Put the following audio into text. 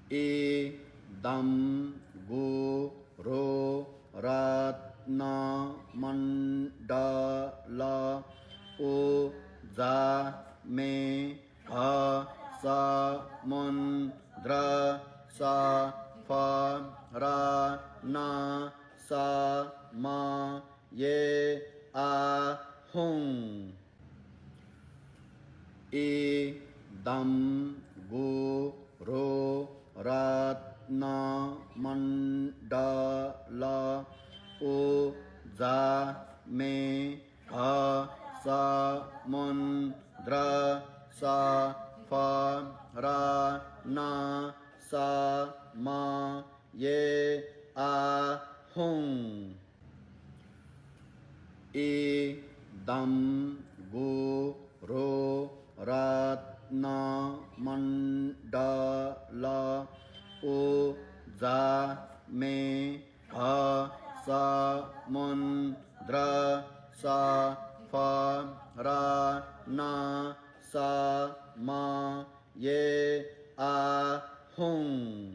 idam guru ratna mandala uja me asa mundra sa fa ra na sa ma ye a hung idam guru ratna mandala uja me asa mundra sa fa ra na sa ma ye a hung idam guru ratna mandala uja me asa mundra sa fa ra na sa ma ye a hung